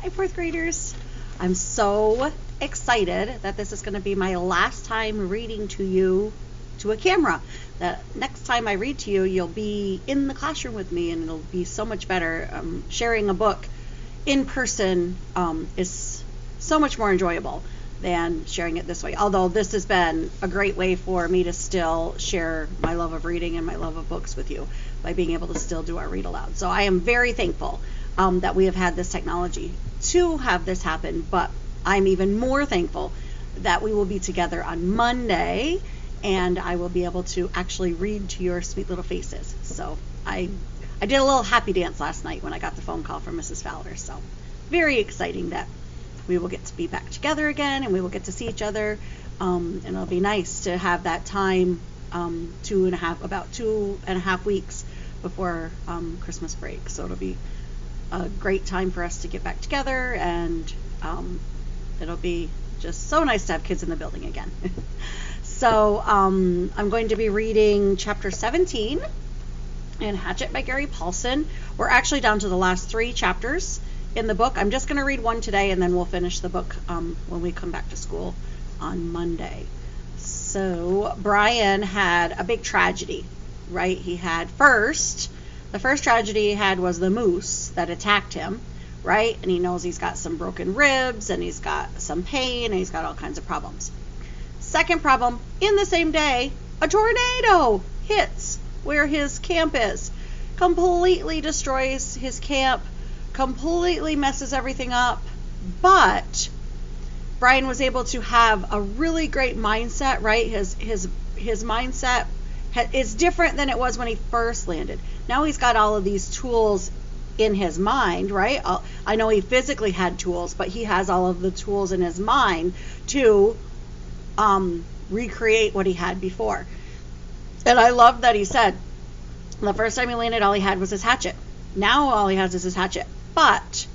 Hi, fourth graders. I'm so excited that this is going to be my last time reading to you to a camera. That next time I read to you, you'll be in the classroom with me, and it'll be so much better. Sharing a book in person is so much more enjoyable than sharing it this way. Although this has been a great way for me to still share my love of reading and my love of books with you by being able to still do our read aloud. So I am very thankful that we have had this technology to have this happen, but I'm even more thankful that we will be together on Monday and I will be able to actually read to your sweet little faces. So I did a little happy dance last night when I got the phone call from Mrs. Fowler. So very exciting that we will get to be back together again and we will get to see each other. And it'll be nice to have that time about 2.5 weeks before Christmas break. So it'll be a great time for us to get back together, and it'll be just so nice to have kids in the building again. So I'm going to be reading chapter 17 in Hatchet by Gary Paulsen. We're actually down to the last 3 chapters in the book. I'm just going to read one today, and then we'll finish the book when we come back to school on Monday. So Brian had a big tragedy, right? The first tragedy he had was the moose that attacked him, right? And he knows he's got some broken ribs, and he's got some pain, and he's got all kinds of problems. Second problem, in the same day, a tornado hits where his camp is, completely destroys his camp, completely messes everything up. But Brian was able to have a really great mindset, right? His mindset is different than it was when he first landed. Now he's got all of these tools in his mind, right? I know he physically had tools, but he has all of the tools in his mind to recreate what he had before. And I love that he said the first time he landed, all he had was his hatchet. Now all he has is his hatchet, but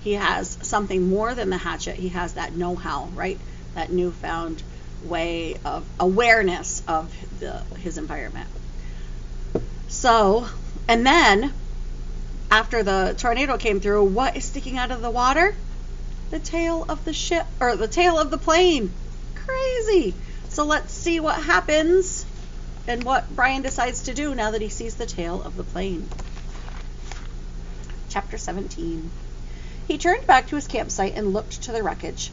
he has something more than the hatchet. He has that know-how, right? That newfound way of awareness of his environment. So, and then after the tornado came through, what is sticking out of the water? The tail of the ship, or the tail of the plane. Crazy. So let's see what happens and what Brian decides to do now that he sees the tail of the plane. Chapter 17. He turned back to his campsite and looked to the wreckage.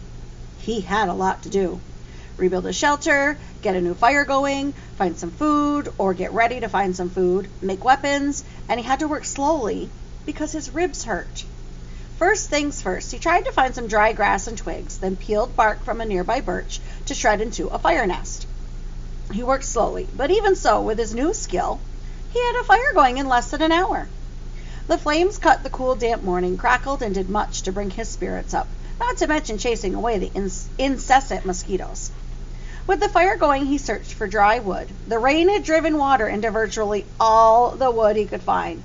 He had a lot to do. Rebuild a shelter, get a new fire going, find some food, or get ready to find some food, make weapons, and he had to work slowly because his ribs hurt. First things first, he tried to find some dry grass and twigs, then peeled bark from a nearby birch to shred into a fire nest. He worked slowly, but even so, with his new skill, he had a fire going in less than an hour. The flames cut the cool, damp morning, crackled, and did much to bring his spirits up, not to mention chasing away the incessant mosquitoes. With the fire going, he searched for dry wood. The rain had driven water into virtually all the wood he could find,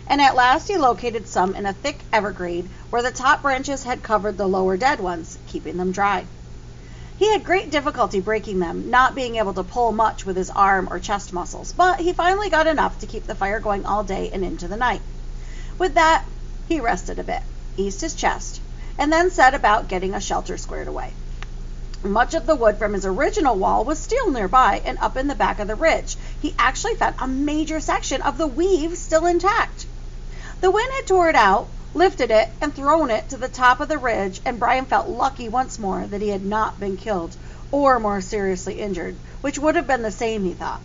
and at last he located some in a thick evergreen where the top branches had covered the lower dead ones, keeping them dry. He had great difficulty breaking them, not being able to pull much with his arm or chest muscles, but he finally got enough to keep the fire going all day and into the night. With that, he rested a bit, eased his chest, and then set about getting a shelter squared away. Much of the wood from his original wall was still nearby, and up in the back of the ridge, he actually found a major section of the weave still intact. The wind had torn it out, lifted it, and thrown it to the top of the ridge, and Brian felt lucky once more that he had not been killed or more seriously injured, which would have been the same, he thought.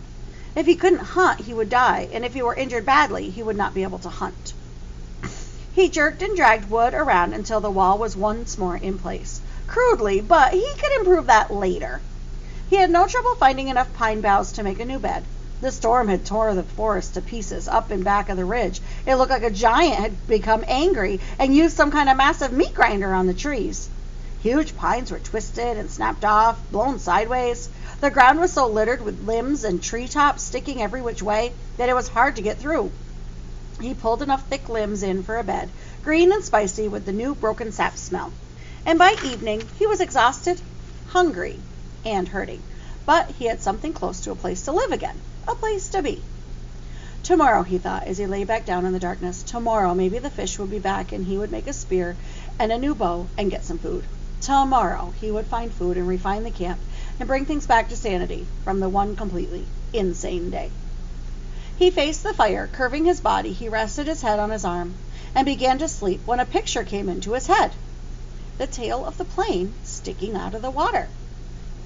If he couldn't hunt, he would die, and if he were injured badly, he would not be able to hunt. He jerked and dragged wood around until the wall was once more in place. Crudely, but he could improve that later. He had no trouble finding enough pine boughs to make a new bed. The storm had torn the forest to pieces up and back of the ridge. It looked like a giant had become angry and used some kind of massive meat grinder on the trees. Huge pines were twisted and snapped off, blown sideways. The ground was so littered with limbs and treetops sticking every which way that it was hard to get through. He pulled enough thick limbs in for a bed, green and spicy with the new broken sap smell. And by evening, he was exhausted, hungry, and hurting. But he had something close to a place to live again, a place to be. Tomorrow, he thought, as he lay back down in the darkness, tomorrow maybe the fish would be back and he would make a spear and a new bow and get some food. Tomorrow he would find food and refine the camp and bring things back to sanity from the one completely insane day. He faced the fire, curving his body. He rested his head on his arm and began to sleep when a picture came into his head. The tail of the plane sticking out of the water.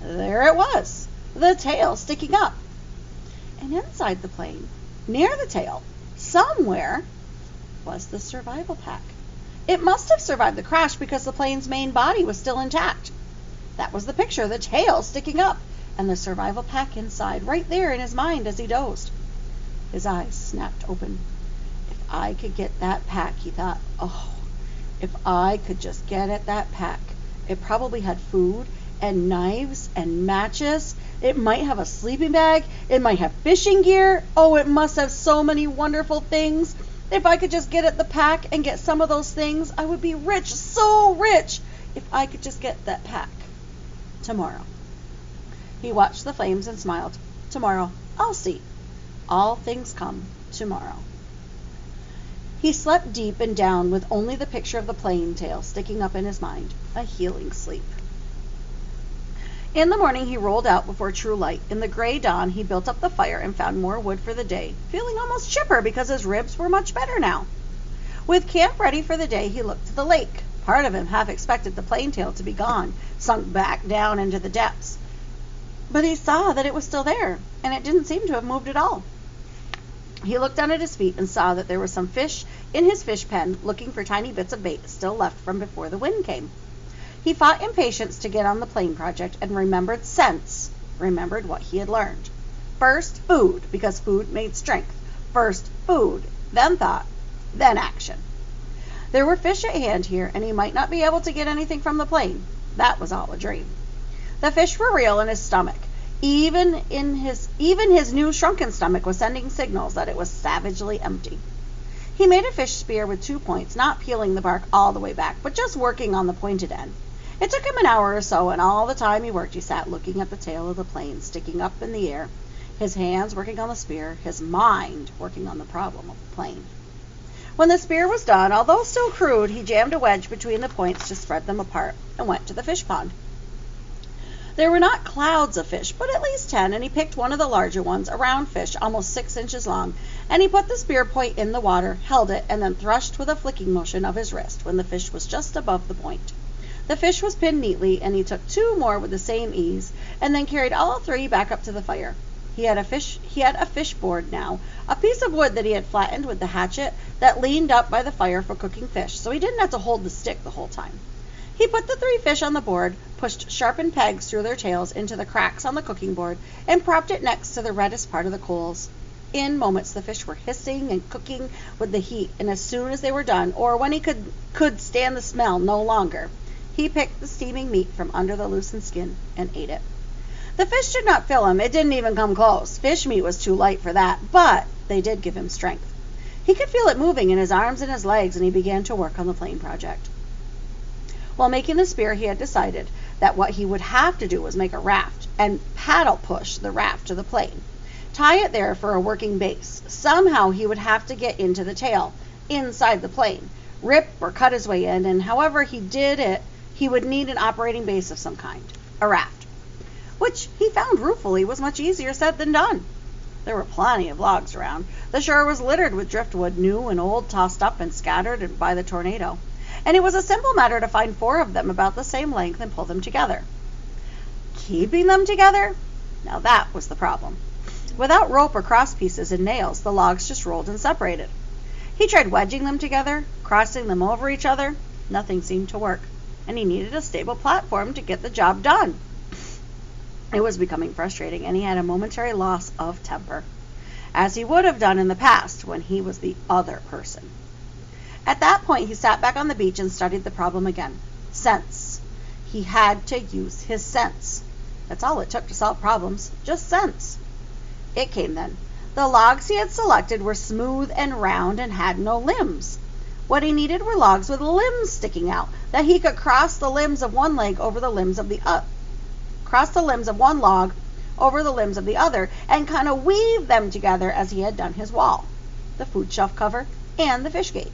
There it was, the tail sticking up. And inside the plane, near the tail, somewhere, was the survival pack. It must have survived the crash because the plane's main body was still intact. That was the picture, the tail sticking up, and the survival pack inside, right there in his mind as he dozed. His eyes snapped open. If I could get that pack, he thought, oh, if I could just get at that pack. It probably had food and knives and matches. It might have a sleeping bag. It might have fishing gear. Oh, it must have so many wonderful things. If I could just get at the pack and get some of those things, I would be rich, so rich, if I could just get that pack. Tomorrow. He watched the flames and smiled. Tomorrow, I'll see. All things come tomorrow. He slept deep and down with only the picture of the plane tail sticking up in his mind, a healing sleep. In the morning he rolled out before true light. In the gray dawn he built up the fire and found more wood for the day, feeling almost chipper because his ribs were much better now. With camp ready for the day, he looked to the lake. Part of him half expected the plane tail to be gone, sunk back down into the depths. But he saw that it was still there, and it didn't seem to have moved at all. He looked down at his feet and saw that there were some fish in his fish pen looking for tiny bits of bait still left from before the wind came. He fought impatience to get on the plane project and remembered what he had learned. First, food, because food made strength. First, food, then thought, then action. There were fish at hand here, and he might not be able to get anything from the plane. That was all a dream. The fish were real in his stomach. Even his new shrunken stomach was sending signals that it was savagely empty. He made a fish spear with 2 points, not peeling the bark all the way back, but just working on the pointed end. It took him an hour or so, and all the time he worked, he sat looking at the tail of the plane sticking up in the air, his hands working on the spear, his mind working on the problem of the plane. When the spear was done, although still crude, he jammed a wedge between the points to spread them apart and went to the fish pond. There were not clouds of fish, but at least 10, and he picked one of the larger ones, a round fish, almost 6 inches long, and he put the spear point in the water, held it, and then thrust with a flicking motion of his wrist when the fish was just above the point. The fish was pinned neatly, and he took 2 more with the same ease, and then carried all 3 back up to the fire. He had a fish board now, a piece of wood that he had flattened with the hatchet that leaned up by the fire for cooking fish, so he didn't have to hold the stick the whole time. He put the 3 fish on the board, pushed sharpened pegs through their tails into the cracks on the cooking board, and propped it next to the reddest part of the coals. In moments the fish were hissing and cooking with the heat, and as soon as they were done, or when he could stand the smell no longer, he picked the steaming meat from under the loosened skin and ate it. The fish did not fill him. It didn't even come close. Fish meat was too light for that, but they did give him strength. He could feel it moving in his arms and his legs, and he began to work on the plane project. While making the spear, he had decided that what he would have to do was make a raft and paddle push the raft to the plane. Tie it there for a working base. Somehow he would have to get into the tail, inside the plane, rip or cut his way in, and however he did it, he would need an operating base of some kind, a raft, which he found ruefully was much easier said than done. There were plenty of logs around. The shore was littered with driftwood, new and old, tossed up and scattered by the tornado, and it was a simple matter to find 4 of them about the same length and pull them together. Keeping them together? Now that was the problem. Without rope or cross pieces and nails, the logs just rolled and separated. He tried wedging them together, crossing them over each other. Nothing seemed to work, and he needed a stable platform to get the job done. It was becoming frustrating, and he had a momentary loss of temper, as he would have done in the past when he was the other person. At that point, he sat back on the beach and studied the problem again. Sense. He had to use his sense. That's all it took to solve problems, just sense. It came then. The logs he had selected were smooth and round and had no limbs. What he needed were logs with limbs sticking out, that he could cross the limbs of one leg over the limbs of the cross the limbs of one log over the limbs of the other, and kind of weave them together as he had done his wall. the food shelf cover, and the fish gate.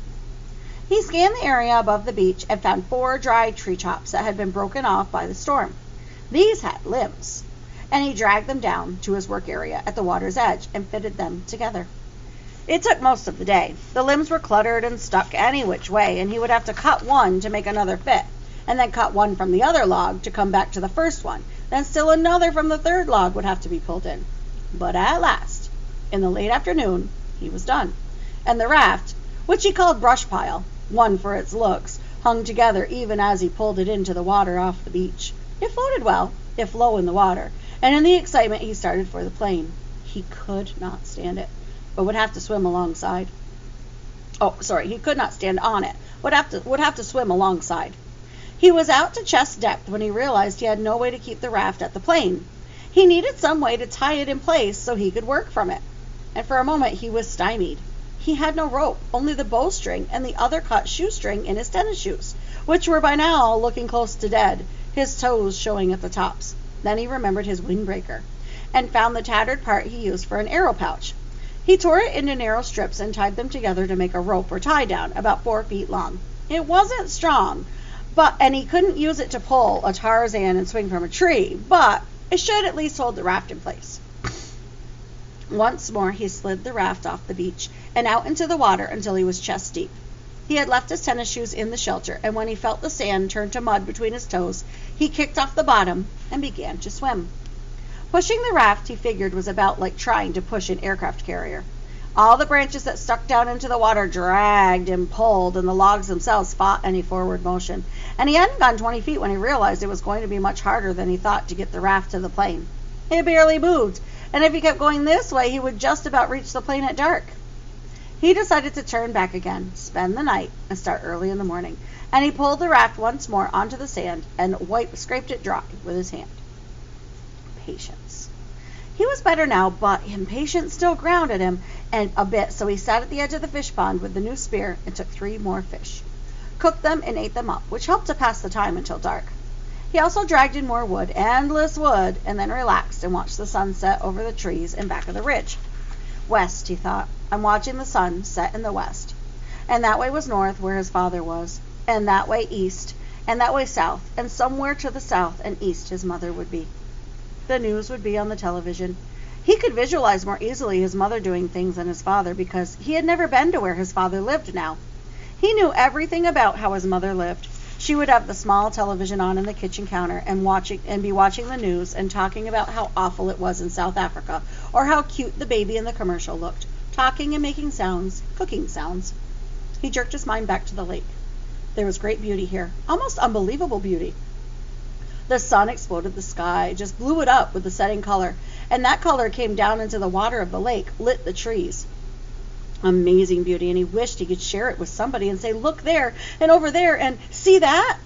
He scanned the area above the beach and found 4 dry tree tops that had been broken off by the storm. These had limbs, and he dragged them down to his work area at the water's edge and fitted them together. It took most of the day. The limbs were cluttered and stuck any which way, and he would have to cut one to make another fit, and then cut one from the other log to come back to the first one. Then still another from the third log would have to be pulled in. But at last, in the late afternoon, he was done, and the raft, which he called Brush Pile, one for its looks, hung together even as he pulled it into the water off the beach. It floated well, if low in the water, and in the excitement he started for the plane. He could not stand it, but would have to swim alongside. He could not stand on it, would have to swim alongside. He was out to chest depth when he realized he had no way to keep the raft at the plane. He needed some way to tie it in place so he could work from it. And for a moment he was stymied. He had no rope, only the bowstring and the other cut shoestring in his tennis shoes, which were by now looking close to dead, his toes showing at the tops. Then he remembered his windbreaker and found the tattered part he used for an arrow pouch. He tore it into narrow strips and tied them together to make a rope or tie down about 4 feet long. It wasn't strong, and he couldn't use it to pull a Tarzan and swing from a tree, but it should at least hold the raft in place. Once more he slid the raft off the beach and out into the water until he was chest deep. He had left his tennis shoes in the shelter, and when he felt the sand turn to mud between his toes, he kicked off the bottom and began to swim. Pushing the raft, he figured, was about like trying to push an aircraft carrier. All the branches that stuck down into the water dragged and pulled, and the logs themselves fought any forward motion. And he hadn't gone 20 feet when he realized it was going to be much harder than he thought to get the raft to the plane. It barely moved, and if he kept going this way, he would just about reach the plane at dark. He decided to turn back again, spend the night, and start early in the morning. And he pulled the raft once more onto the sand and scraped it dry with his hand. Patience. He was better now, but impatience still grounded him a bit, so he sat at the edge of the fish pond with the new spear and took 3 more fish, cooked them, and ate them up, which helped to pass the time until dark. He also dragged in more wood, endless wood, and then relaxed and watched the sun set over the trees in back of the ridge. West, he thought. I'm watching the sun set in the west. And that way was north, where his father was, and that way east, and that way south, and somewhere to the south and east his mother would be. The news would be on the television. He could visualize more easily his mother doing things than his father because he had never been to where his father lived now. He knew everything about how his mother lived. She would have the small television on in the kitchen counter and be watching the news and talking about how awful it was in South Africa, or how cute the baby in the commercial looked, talking and making sounds, cooking sounds. He jerked his mind back to the lake. There was great beauty here, almost unbelievable beauty. The sun exploded the sky, just blew it up with the setting color, and that color came down into the water of the lake, lit the trees. Amazing beauty, and he wished he could share it with somebody and say, look there, and over there, and see that?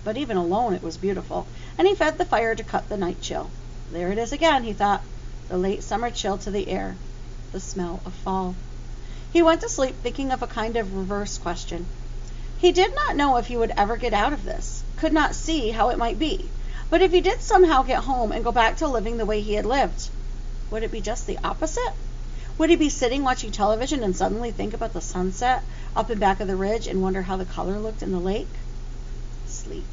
But even alone it was beautiful, and he fed the fire to cut the night chill. There it is again, he thought, the late summer chill to the air, the smell of fall. He went to sleep thinking of a kind of reverse question. He did not know if he would ever get out of this, could not see how it might be. But if he did somehow get home and go back to living the way he had lived, would it be just the opposite? Would he be sitting watching television and suddenly think about the sunset up in back of the ridge and wonder how the color looked in the lake? Sleep.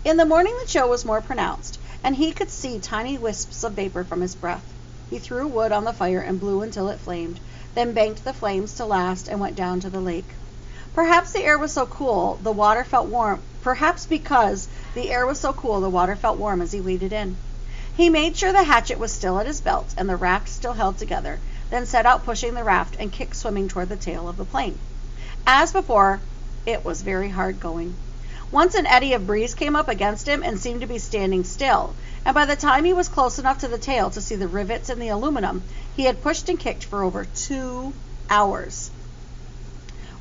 In the morning the chill was more pronounced, and he could see tiny wisps of vapor from his breath. He threw wood on the fire and blew until it flamed, then banked the flames to last and went down to the lake. Perhaps the air was so cool, the water felt warm. Perhaps because the air was so cool, the water felt warm as he waded in. He made sure the hatchet was still at his belt and the raft still held together, then set out pushing the raft and kicked swimming toward the tail of the plane. As before, it was very hard going. Once an eddy of breeze came up against him and seemed to be standing still, and by the time he was close enough to the tail to see the rivets in the aluminum, he had pushed and kicked for over 2 hours.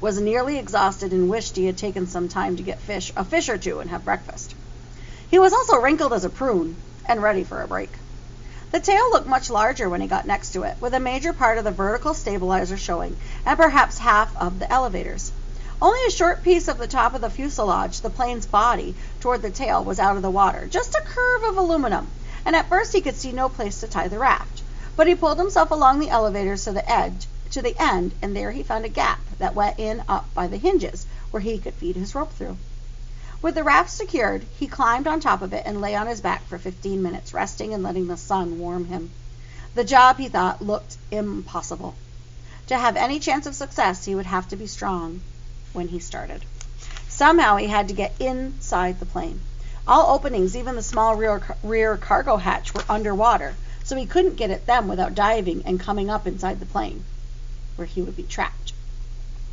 Was nearly exhausted and wished he had taken some time to get a fish or two and have breakfast. He was also wrinkled as a prune and ready for a break. The tail looked much larger when he got next to it, with a major part of the vertical stabilizer showing, and perhaps half of the elevators. Only a short piece of the top of the fuselage, the plane's body, toward the tail was out of the water, just a curve of aluminum, and at first he could see no place to tie the raft. But he pulled himself along the elevators to the edge, to the end, and there he found a gap that went in up by the hinges where he could feed his rope through. With the raft secured, he climbed on top of it and lay on his back for 15 minutes, resting and letting the sun warm him. The job, he thought, looked impossible. To have any chance of success, he would have to be strong when he started. Somehow he had to get inside the plane. All openings, even the small rear cargo hatch, were underwater, so he couldn't get at them without diving and coming up inside the plane, where he would be trapped.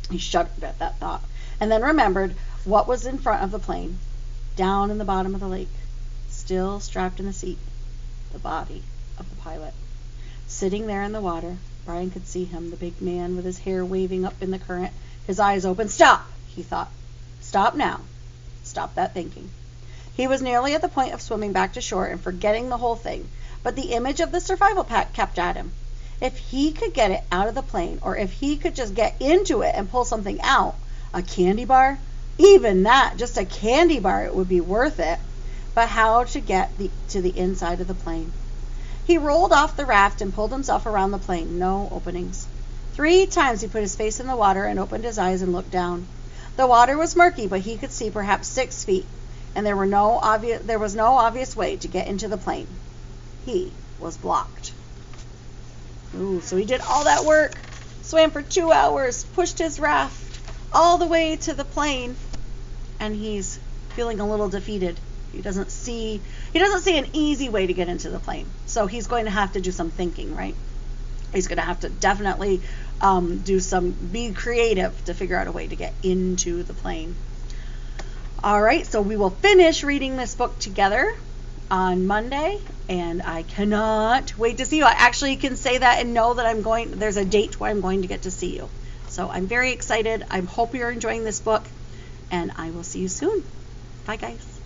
He shuddered at that thought, and then remembered what was in front of the plane, down in the bottom of the lake, still strapped in the seat, the body of the pilot. Sitting there in the water, Brian could see him, the big man with his hair waving up in the current, his eyes open. Stop, he thought. Stop now. Stop that thinking. He was nearly at the point of swimming back to shore and forgetting the whole thing, but the image of the survival pack kept at him. If he could get it out of the plane, or if he could just get into it and pull something out, a candy bar, even that, just a candy bar, it would be worth it. But how to get to the inside of the plane? He rolled off the raft and pulled himself around the plane. No openings. 3 times he put his face in the water and opened his eyes and looked down. The water was murky, but he could see perhaps 6 feet, and there was no obvious way to get into the plane. He was blocked. Ooh, so he did all that work, swam for 2 hours, pushed his raft all the way to the plane, and he's feeling a little defeated. He doesn't see an easy way to get into the plane. So he's going to have to do some thinking, right? He's going to have to definitely be creative to figure out a way to get into the plane. All right, so we will finish reading this book together on Monday, and I cannot wait to see you. I actually can say that and know that there's a date where I'm going to get to see you. So I'm very excited. I hope you're enjoying this book, and I will see you soon. Bye, guys.